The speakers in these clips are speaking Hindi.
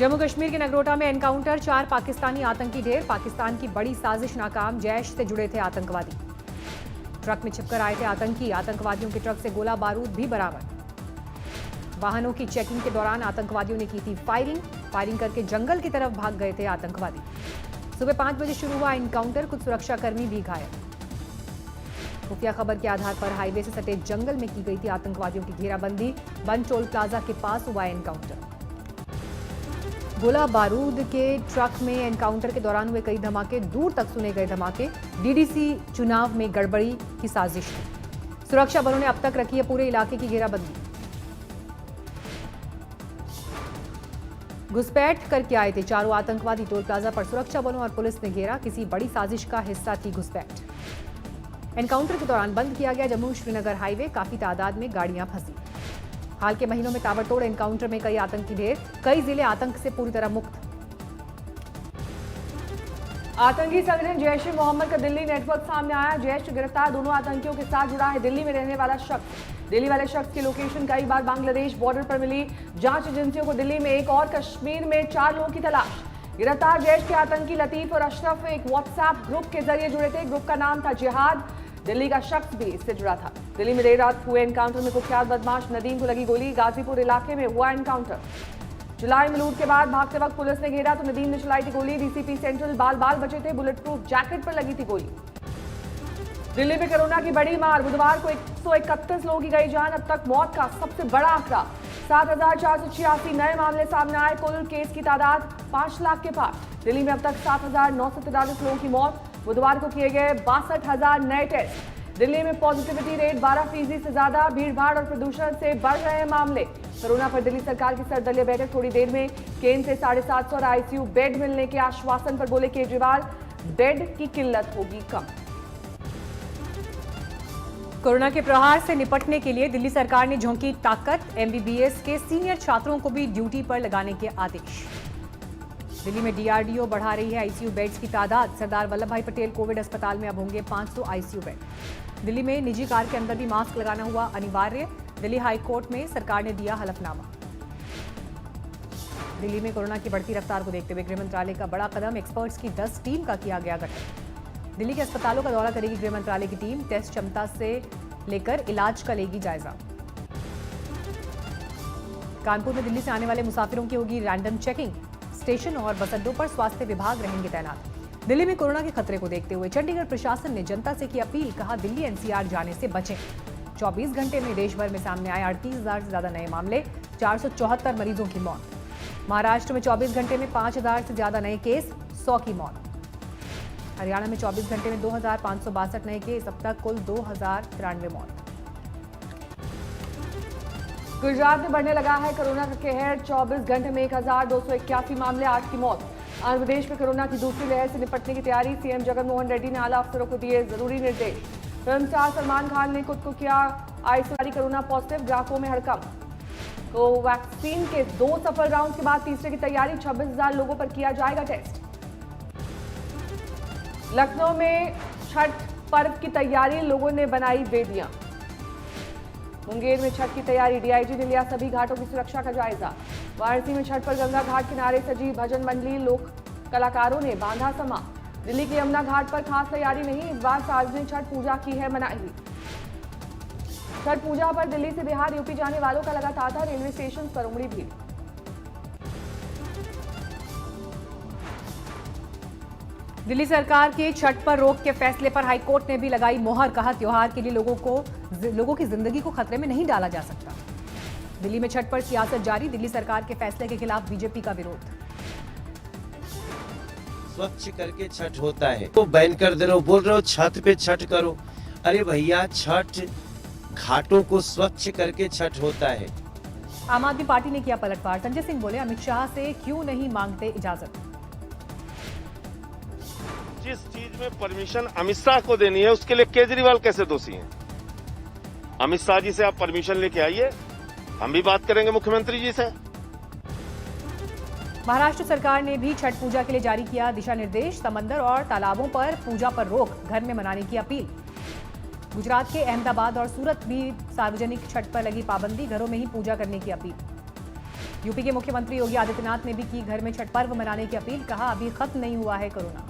जम्मू कश्मीर के नगरोटा में एनकाउंटर, 4 पाकिस्तानी आतंकी ढेर। पाकिस्तान की बड़ी साजिश नाकाम, जैश से जुड़े थे आतंकवादी। ट्रक में छिपकर आए थे आतंकी, आतंकवादियों के ट्रक से गोला बारूद भी बरामद। वाहनों की चेकिंग के दौरान आतंकवादियों ने की थी फायरिंग करके जंगल की तरफ भाग गए थे आतंकवादी। सुबह 5 बजे शुरू हुआ एनकाउंटर, कुछ सुरक्षाकर्मी भी घायल। खुफिया खबर के आधार पर हाईवे से सटे जंगल में की गई थी आतंकवादियों की घेराबंदी। बंद टोल प्लाजा के पास हुआ एनकाउंटर। गोला बारूद के ट्रक में एनकाउंटर के दौरान हुए कई धमाके, दूर तक सुने गए धमाके। डीडीसी चुनाव में गड़बड़ी की साजिश थी। सुरक्षा बलों ने अब तक रखी है पूरे इलाके की घेराबंदी। घुसपैठ करके आए थे चारों आतंकवादी, टोल प्लाजा पर सुरक्षा बलों और पुलिस ने घेरा। किसी बड़ी साजिश का हिस्सा थी घुसपैठ। एनकाउंटर के दौरान बंद किया गया जम्मू श्रीनगर हाईवे, काफी तादाद में गाड़ियां फंसी। हाल के महीनों में ताबड़तोड़ एनकाउंटर में कई आतंकी ढेर, कई जिले आतंक से पूरी तरह मुक्त। आतंकी संगठन जैश ए मोहम्मद का दिल्ली नेटवर्क सामने आया। जैश गिरफ्तार दोनों आतंकियों के साथ जुड़ा है दिल्ली में रहने वाला शख्स। दिल्ली वाले शख्स की लोकेशन कई बार बांग्लादेश बॉर्डर पर मिली। जांच एजेंसियों को दिल्ली में एक और, कश्मीर में 4 लोगों की तलाश। गिरफ्तार जैश के आतंकी लतीफ और अशरफ एक व्हाट्सएप ग्रुप के जरिए जुड़े थे। ग्रुप का नाम था जिहाद। दिल्ली का शख्स भी इससे जुड़ा था। दिल्ली में देर रात हुए एनकाउंटर में कुख्यात बदमाश नदीम को लगी गोली। गाजीपुर इलाके में हुआ एनकाउंटर। जुलाई में लूट के बाद भागते वक्त पुलिस ने घेरा तो नदीम ने चलाई थी गोली। डीसीपी सेंट्रल बाल बचे थे। बुलेट प्रूफ जैकेट पर लगी थी गोली। दिल्ली में कोरोना की बड़ी मार, बुधवार को 131 लोगों की गई जान। अब तक मौत का सबसे बड़ा आंकड़ा, 7,486 नए मामले सामने आए। कुल केस की तादाद 5 लाख के पार। दिल्ली में अब तक 7,943 लोगों की मौत। बुधवार को किए गए 62,000 नए टेस्ट। दिल्ली में पॉजिटिविटी रेट 12% से ज्यादा। भीड़भाड़ और प्रदूषण से बढ़ रहे हैं मामले। कोरोना पर दिल्ली सरकार की सर्वदलीय बैठक थोड़ी देर में। केंद्र से 750 और आईसीयू बेड मिलने के आश्वासन पर बोले केजरीवाल, बेड की किल्लत होगी कम। कोरोना के प्रहार से निपटने के लिए दिल्ली सरकार ने झोंकी ताकत, एमबीबीएस के सीनियर छात्रों को भी ड्यूटी पर लगाने के आदेश। दिल्ली में डीआरडीओ बढ़ा रही है आईसीयू बेड्स की तादाद। सरदार वल्लभ भाई पटेल कोविड अस्पताल में अब होंगे 500 आईसीयू बेड। दिल्ली में निजी कार के अंदर भी मास्क लगाना हुआ अनिवार्य। दिल्ली हाईकोर्ट में सरकार ने दिया हलफनामा। दिल्ली में कोरोना की बढ़ती रफ्तार को देखते हुए गृह मंत्रालय का बड़ा कदम, एक्सपर्ट्स की 10 टीम का किया गया गठन। दिल्ली के अस्पतालों का दौरा करेगी गृह मंत्रालय की टीम। टेस्ट क्षमता से लेकर इलाज का लेगी जायजा। कानपुर में दिल्ली से आने वाले मुसाफिरों की होगी रैंडम चेकिंग। स्टेशन और बस अड्डों पर स्वास्थ्य विभाग रहेंगे तैनात। दिल्ली में कोरोना के खतरे को देखते हुए चंडीगढ़ प्रशासन ने जनता से की अपील, कहा दिल्ली एनसीआर जाने से बचें। 24 घंटे में देश भर में सामने आए 38,000 से ज्यादा नए मामले, 474 मरीजों की मौत। महाराष्ट्र में 24 घंटे में 5,000 से ज्यादा नए केस, 100 की मौत। हरियाणा में 24 घंटे में 2,562 नए केस, अब तक कुल 2,093 मौत। गुजरात में बढ़ने लगा है कोरोना का कहर। 24 घंटे में 1,281 मामले, 8 की मौत। आंध्र प्रदेश में कोरोना की दूसरी लहर से निपटने की तैयारी। सीएम जगनमोहन रेड्डी ने आला अफसरों को दिए जरूरी निर्देश। फिल्म स्टार सलमान खान ने खुद को किया आइसोलेट, कोरोना पॉजिटिव, ग्राहकों में हड़कंप। कोवैक्सीन के 2 सफल राउंड के बाद तीसरे की तैयारी। 26,000 लोगों पर किया जाएगा टेस्ट। लखनऊ में छठ पर्व की तैयारी, लोगों ने बनाई वेदियां। मुंगेर में छठ की तैयारी, डीआईजी ने लिया सभी घाटों की सुरक्षा का जायजा। वाराणसी में छठ पर गंगा घाट किनारे सजी भजन मंडली, लोक कलाकारों ने बांधा समा। दिल्ली के यमुना घाट पर खास तैयारी नहीं, इस बार सार्वजनिक छठ पूजा की है मनाही। छठ पूजा पर दिल्ली से बिहार, यूपी जाने वालों का लगा तांता। रेलवे स्टेशन पर उमड़ी भीड़। दिल्ली सरकार के छठ पर रोक के फैसले पर हाईकोर्ट ने भी लगाई मोहर, कहा त्योहार के लिए लोगों की जिंदगी को खतरे में नहीं डाला जा सकता। दिल्ली में छठ पर सियासत जारी, दिल्ली सरकार के फैसले के खिलाफ बीजेपी का विरोध। स्वच्छ करके छठ होता है तो बैन कर दे रहे हो, बोल रहे हो छत पे छठ करो। अरे भैया, छठ घाटों को स्वच्छ करके छठ होता है। आम आदमी पार्टी ने किया पलटवार। संजय सिंह बोले, अमित शाह से क्यों नहीं मांगते इजाजत। जिस चीज में परमिशन अमित शाह को देनी है, उसके लिए केजरीवाल कैसे दोषी हैं? अमित शाह जी से आप परमिशन लेके आइए, हम भी बात करेंगे मुख्यमंत्री जी से। महाराष्ट्र सरकार ने भी छठ पूजा के लिए जारी किया दिशा निर्देश। समंदर और तालाबों पर पूजा पर रोक, घर में मनाने की अपील। गुजरात के अहमदाबाद और सूरत भी सार्वजनिक छठ पर लगी पाबंदी, घरों में ही पूजा करने की अपील। यूपी के मुख्यमंत्री योगी आदित्यनाथ ने भी की घर में छठ पर्व मनाने की अपील। कहा, अभी खत्म नहीं हुआ है कोरोना।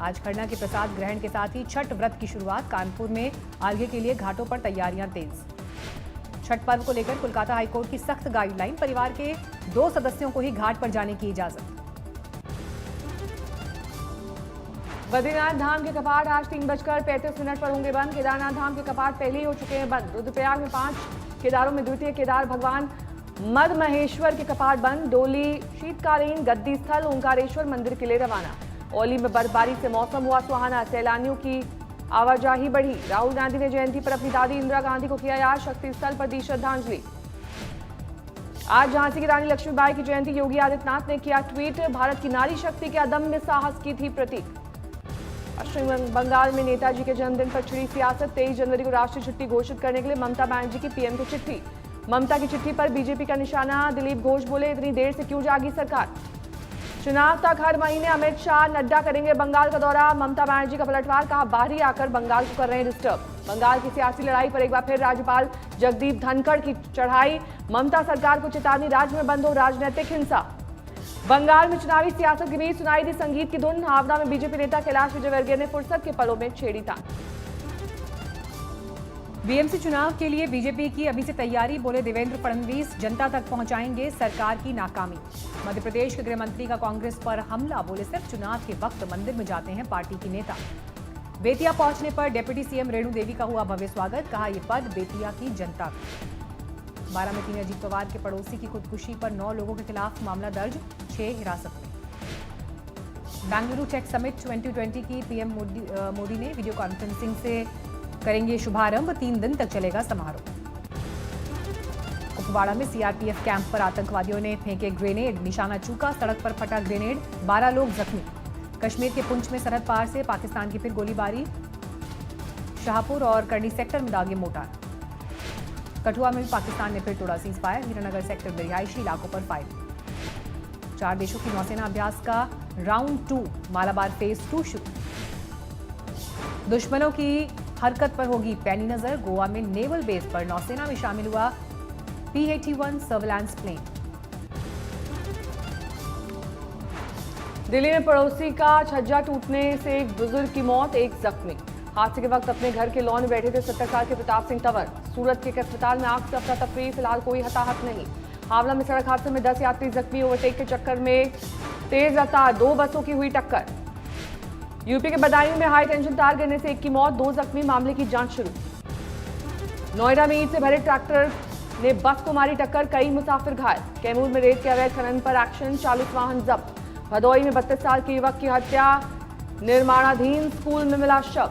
आज खरना के प्रसाद ग्रहण के साथ ही छठ व्रत की शुरुआत। कानपुर में अर्घ्य के लिए घाटों पर तैयारियां तेज। छठ पर्व को लेकर कोलकाता हाईकोर्ट की सख्त गाइडलाइन। परिवार के 2 सदस्यों को ही घाट पर जाने की इजाजत। बद्रीनाथ धाम के कपाट आज 3:35 पर होंगे बंद। केदारनाथ धाम के कपाट पहले ही हो चुके हैं बंद। रुद्रप्रयाग में 5 केदारों में द्वितीय केदार भगवान मद महेश्वर के कपाट बंद। डोली शीतकालीन गद्दी स्थल ओंकारेश्वर मंदिर के लिए रवाना। औली में बर्फबारी से मौसम हुआ सुहाना। सैलानियों की आवाजाही बढ़ी। राहुल गांधी ने जयंती पर अपनी दादी इंदिरा गांधी को किया याद। शक्ति स्थल पर दी श्रद्धांजलि। आज झांसी की रानी लक्ष्मीबाई की जयंती। योगी आदित्यनाथ ने किया ट्वीट। भारत की नारी शक्ति के अदम्य साहस की थी प्रतीक। पश्चिम बंगाल में नेताजी के जन्मदिन पर छिड़ी सियासत। 23 जनवरी को राष्ट्रीय छुट्टी घोषित करने के लिए ममता बनर्जी की पीएम को चिट्ठी। ममता की चिट्ठी पर बीजेपी का निशाना। दिलीप घोष बोले, इतनी देर से क्यों जागी सरकार। चुनाव तक हर महीने अमित शाह नड्डा करेंगे बंगाल का दौरा। ममता बनर्जी का पलटवार। कहा, बाहरी आकर बंगाल को कर रहे हैं डिस्टर्ब। बंगाल की सियासी लड़ाई पर एक बार फिर राज्यपाल जगदीप धनखड़ की चढ़ाई। ममता सरकार को चेतावनी, राज्य में बंद हो राजनीतिक हिंसा। बंगाल में चुनावी सियासत के बीच सुनाई दी संगीत की धुन। हावड़ा में बीजेपी नेता कैलाश विजयवर्गीय ने फुर्सत के पलों में छेड़ी तान। बीएमसी चुनाव के लिए बीजेपी की अभी से तैयारी। बोले देवेंद्र फडणवीस, जनता तक पहुंचाएंगे सरकार की नाकामी। मध्य प्रदेश के गृह मंत्री का कांग्रेस पर हमला। बोले, सिर्फ चुनाव के वक्त मंदिर में जाते हैं पार्टी की नेता। बेतिया पहुंचने पर डिप्टी सीएम रेणु देवी का हुआ भव्य स्वागत। कहा, ये पद बेतिया की जनता का। बारामती में अजीत पवार के पड़ोसी की खुदकुशी पर 9 लोगों के खिलाफ मामला दर्ज, 6 हिरासत में। बेंगलुरु टेक समिट 2020 की पीएम मोदी ने वीडियो कॉन्फ्रेंसिंग से करेंगे शुभारंभ। 3 दिन तक चलेगा समारोह। कुपवाड़ा में सीआरपीएफ कैंप पर आतंकवादियों ने फेंके ग्रेनेड। निशाना चूका, सड़क पर फटा ग्रेनेड। 12 लोग जख्मी। कश्मीर के पुंछ में सरहद पार से पाकिस्तान की फिर गोलीबारी। शाहपुर और करनी सेक्टर में दागे मोर्टार। कठुआ में भी पाकिस्तान ने फिर तोड़ा सीज फायर। हीरानगर सेक्टर में रिहायशी इलाकों पर फायरिंग। 4 देशों की नौसेना अभ्यास का राउंड 2 मालाबार फेज 2 शुरू। दुश्मनों की हरकत पर होगी पैनी नजर। गोवा में नेवल बेस पर नौसेना में शामिल हुआ P-81 सर्विलांस प्लेन। दिल्ली में पड़ोसी का छज्जा टूटने से एक बुजुर्ग की मौत, 1 जख्मी। हादसे के वक्त अपने घर के लॉन में बैठे थे 70 साल के प्रताप सिंह तंवर। सूरत के एक अस्पताल में आग से अफरा तफरी। फिलहाल कोई हताहत नहीं। हावड़ा में सड़क हादसे में 10 यात्री जख्मी। ओवरटेक के चक्कर में तेज रफ्तार 2 बसों की हुई टक्कर। यूपी के बदायूं में हाई टेंशन तार गिरने से 1 की मौत, 2 जख्मी। मामले की जांच शुरू। नोएडा में ईंट से भरे ट्रैक्टर ने बस को मारी टक्कर, कई मुसाफिर घायल। कैमूर में रेत के अवैध खनन पर एक्शन, 40 वाहन जब्त। भदोई में 32 साल के युवक की हत्या, निर्माणाधीन स्कूल में मिला शव।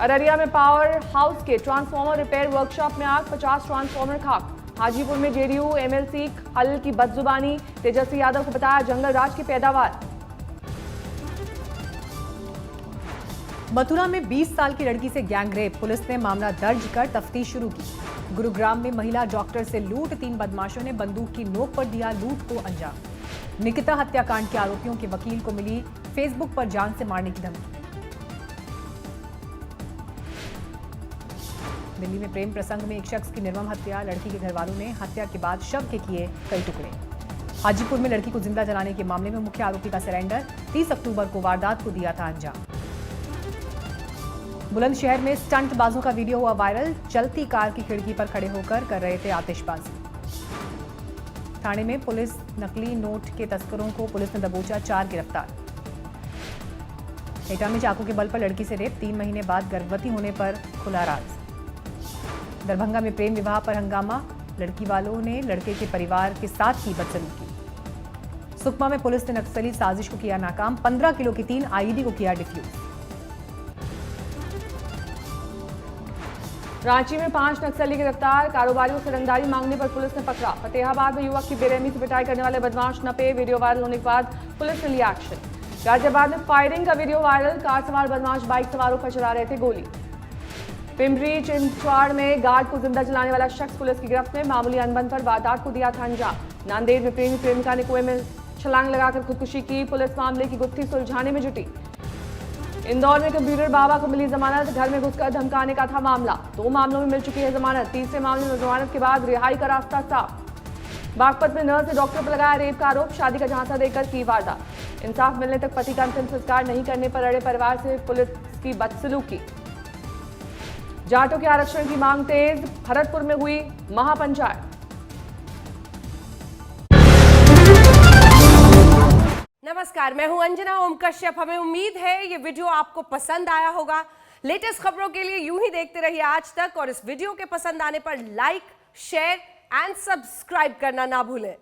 अररिया में पावर हाउस के ट्रांसफार्मर रिपेयर वर्कशॉप में आग, 50 ट्रांसफार्मर खाक। हाजीपुर में जेडीयू एमएलसी हल की बदजुबानी, तेजस्वी यादव को बताया जंगल राज की पैदावार। मथुरा में 20 साल की लड़की से गैंगरेप। पुलिस ने मामला दर्ज कर तफ्तीश शुरू की। गुरुग्राम में महिला डॉक्टर से लूट। 3 बदमाशों ने बंदूक की नोक पर दिया लूट को अंजाम। निकिता हत्याकांड के आरोपियों के वकील को मिली फेसबुक पर जान से मारने की धमकी। दिल्ली में प्रेम प्रसंग में एक शख्स की निर्मम हत्या। लड़की के घरवालों ने हत्या के बाद शव के किए कई टुकड़े। हाजीपुर में लड़की को जिंदा जलाने के मामले में मुख्य आरोपी का सरेंडर। 30 अक्टूबर को वारदात को दिया था अंजाम। बुलंदशहर में स्टंटबाजों का वीडियो हुआ वायरल। चलती कार की खिड़की पर खड़े होकर कर रहे थे आतिशबाजी। थाने में पुलिस नकली नोट के तस्करों को पुलिस ने दबोचा, 4 गिरफ्तार। एटा में चाकू के बल पर लड़की से रेप, 3 महीने बाद गर्भवती होने पर खुला राज। दरभंगा में प्रेम विवाह पर हंगामा। लड़की वालों ने लड़के के परिवार के साथ की बदसलूकी। सुकमा में पुलिस ने नक्सली साजिश को किया नाकाम। 15 किलो की 3 आईईडी को किया डिफ्यूज। रांची में 5 नक्सली गिरफ्तार। कारोबारियों से रंगदारी मांगने पर पुलिस ने पकड़ा। फतेहाबाद में युवक की बेरहमी से पिटाई करने वाले बदमाश नपे। वीडियो वायरल होने के बाद पुलिस ने लिया एक्शन। गाजियाबाद में फायरिंग का वीडियो वायरल। कार सवार बदमाश बाइक सवारों पर चला रहे थे गोली। पिंपरी चिंचवाड़ में गार्ड को जिंदा जलाने वाला शख्स पुलिस की गिरफ्त में। मामूली अनबन पर वारदात को दिया था अंजाम। नांदेड़ में प्रेमी प्रेमिका ने कुएं में छलांग लगाकर खुदकुशी की। पुलिस मामले की गुत्थी सुलझाने में जुटी। इंदौर में कंप्यूटर बाबा को मिली जमानत, घर में घुसकर धमकाने का था मामला। 2 मामलों में मिल चुकी है जमानत, तीसरे मामले में जमानत के बाद रिहाई का रास्ता साफ। बागपत में नर्स ने डॉक्टर पर लगाया रेप का आरोप, शादी का झांसा देकर की वारदात। इंसाफ मिलने तक पति का अंतिम संस्कार नहीं करने पर अड़े परिवार से पुलिस की बदसलूकी। जाटों के आरक्षण की मांग तेज, भरतपुर में हुई महापंचायत। नमस्कार, मैं हूं अंजना ओम कश्यप। हमें उम्मीद है ये वीडियो आपको पसंद आया होगा। लेटेस्ट खबरों के लिए यूं ही देखते रहिए आज तक, और इस वीडियो के पसंद आने पर लाइक, शेयर एंड सब्सक्राइब करना ना भूलें।